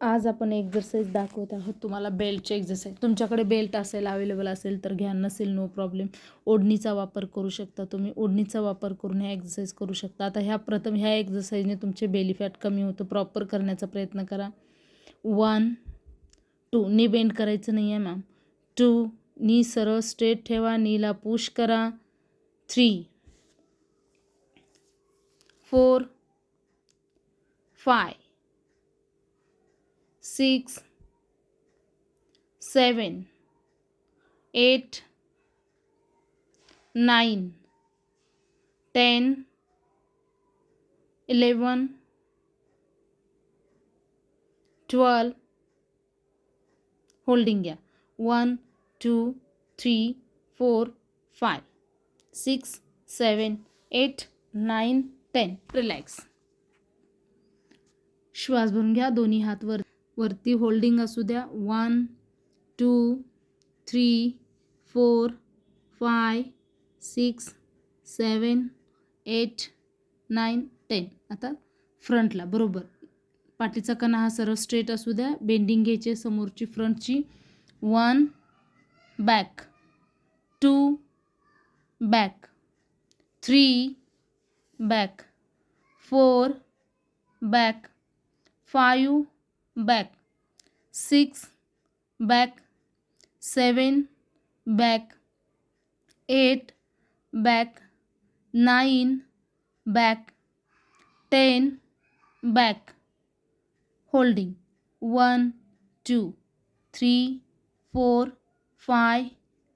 आज आपण एक्झरसाइज दाखवत आहोत तुम्हाला बेल्टचे एक्झरसाइज. तुमच्याकडे बेल्ट असेल, अवेलेबल असेल तर घ्या, नसेल नो प्रॉब्लेम. ओढणीचा वापर करू शकता तुम्ही. ओढणीचा वापर करून ह्या एक्झरसाइज करू शकता. आता ह्या एक्झरसाइजने तुमचे बेली फॅट कमी होतं. प्रॉपर करण्याचा प्रयत्न करा. 1 2 नी बेंड करायचं नाही आहे मॅम. 2 नी सरळ स्ट्रेट ठेवा, नीला पुश करा. 3 4 5 6 7 8 9 10 11 12 होल्डिंग घ्या. 1 2 3 4 5 6 7 8 9 10 रिलॅक्स. श्वास भरून घ्या. दोन्ही हात वरती होल्डिंग असू द्या. 1 2 3 4 5 6 7 8 9 10. आता फ्रंटला बरोबर पाठीचा कणा हा सरळ स्ट्रेट असू द्या. बेंडिंग घ्यायचे समोरची फ्रंटची. 1 back, 2 back, 3 back, 4 back, 5 back, 6 back, 7 back, 8 back, 9 back, 10 back. Holding 1 2 3 4 5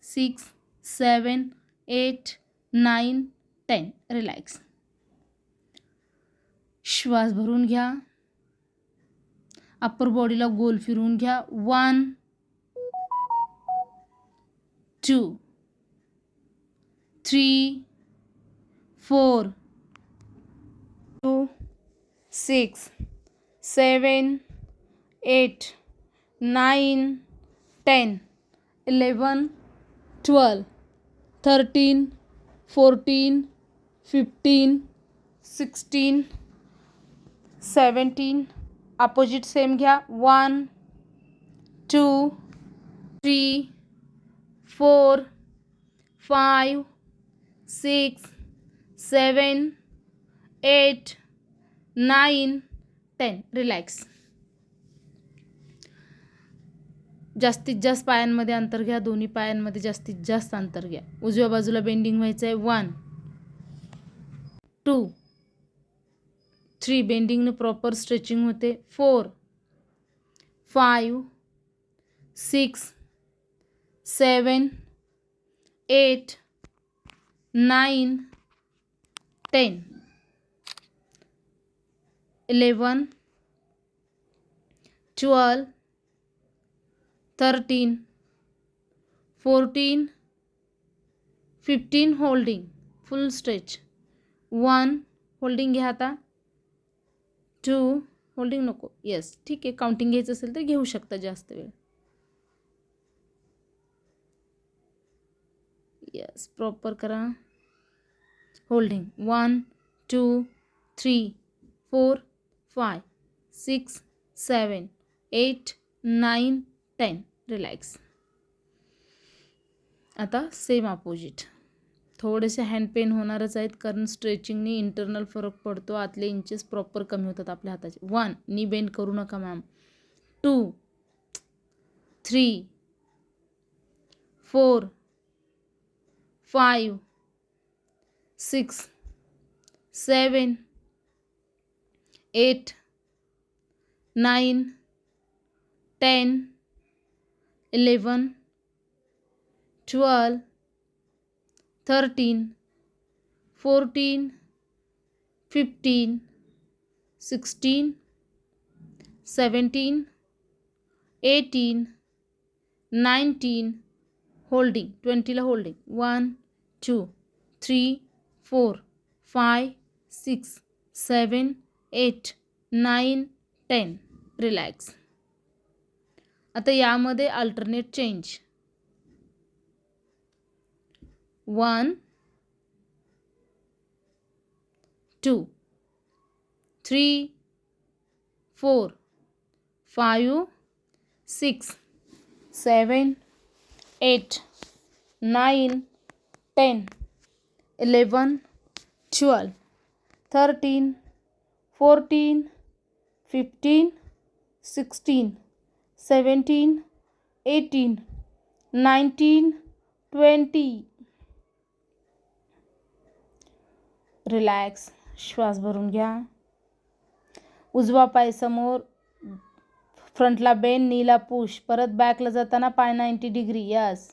6 7 8 9 10. Relax. श्वास भरून घ्या. अप्पर बॉडीला गोल फिरवून घ्या. 1 2 3 4 2 6 7 8 9 10 11 12 13 14 15 16 17. अपोजिट सेम घ्या. 1 2 3 4 5 6 7 8 9 10. रिलॅक्स. जास्तीत जास्त पायांमध्ये अंतर घ्या. दोन्ही पायांमध्ये जास्तीत जास्त अंतर घ्या. उजव्या बाजूला बेंडिंग व्हायचं आहे. 1 2 3 बेंडिंगने प्रॉपर स्ट्रेचिंग होते. 4 5 6 7 8 9 10 11 12 13 14 15. होल्डिंग फुल स्ट्रेच. 1 होल्डिंग घ्या. आता 2 होल्डिंग नको. येस ठीक आहे. काउंटिंग घ्यायचं असेल तर घेऊ शकता जास्त वेळ. येस प्रॉपर करा. होल्डिंग 1 2 3 4 5 6 7 8 9 10. रिलॅक्स. आता सेम अपोजिट. थोडेसे हँड पेन होणारच आहेत कारण स्ट्रेचिंगने इंटरनल फरक पडतो. आतले इंचेस प्रॉपर कमी होतात आपल्या हाताचे. 1 नी बेंड करू नका मॅम. 2 3 4 5 6 7 8 9 10 11 12 13 14 15 16 17 18 19. होल्डिंग 20ला होल्डिंग. 1 2 3 4 5 6 7 8 9 10. रिलॅक्स. आता यामध्ये अल्टरनेट चेंज. 1 2 3 4 5 6 7 8 9 10 11 12 13 14 15 16 17 18 19 20. रिलॅक्स. श्वास भरून घ्या. उजवा पाय समोर, फ्रंटला बेंड, नीला पुश. परत बॅकला जाताना पाय 90 degree. Yes.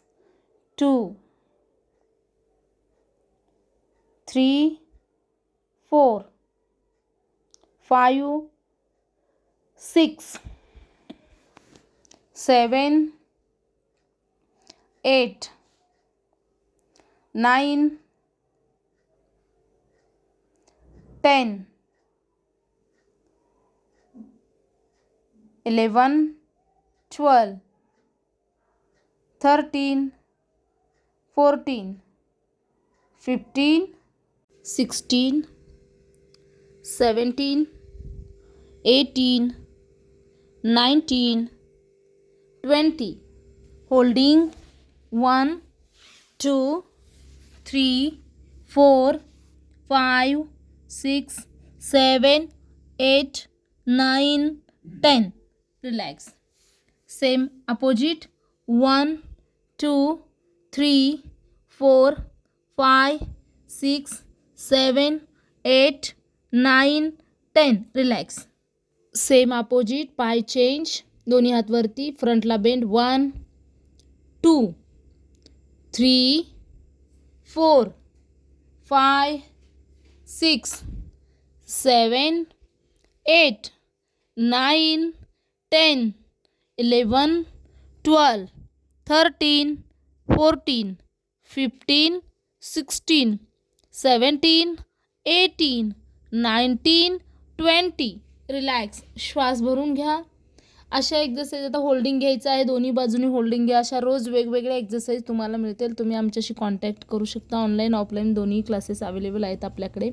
2 3 4 5 6 7 8 9 10 11 12 13 14 15 16 17 18 19 20. Holding 1 2 3 4 5 6 7 8 9 10. Relax. Same opposite. 1 2 3 4 5 6 7 8 9 10. Relax. Same opposite. पाय चेंज. दोन्ही हात वरती. फ्रंटला बेंड. 1 2 3 4 5 6 7 8 9 10 11 12 13 14 15 16 17 18 19 20. रिलॅक्स. श्वास भरून घ्या. अशा एक्झरसाईज आता होल्डिंग घ्यायचं आहे. दोन्ही बाजूनी होल्डिंग घ्या. अशा रोज वेगवेगळ्या एक्झरसाईज तुम्हाला मिळतील. तुम्ही आमच्याशी कॉन्टॅक्ट करू शकता. ऑनलाईन ऑफलाईन दोन्ही क्लासेस अवेलेबल आहेत आपल्याकडे.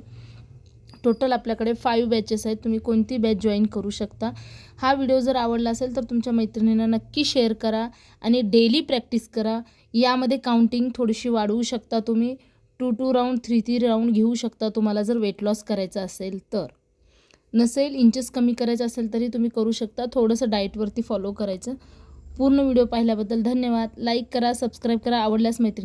टोटल आपल्याकडे 5 बॅचेस आहेत. तुम्ही कोणती बॅच जॉईन करू शकता. हा व्हिडिओ जर आवडला असेल तर तुमच्या मैत्रिणींना नक्की शेअर करा आणि डेली प्रॅक्टिस करा. यामध्ये काउंटिंग थोडीशी वाढवू शकता तुम्ही. 2 राऊंड 3 राऊंड घेऊ शकता तुम्हाला जर वेट लॉस करायचं असेल तर. नसेल, इंचेस कमी करायचं असेल तरी तुम्ही करू शकता. थोडंसं डाएटवरती फॉलो करायचं. पूर्ण व्हिडिओ पाहिल्याबद्दल धन्यवाद. लाईक करा, सबस्क्राईब करा. आवडल्यास मैत्रिणी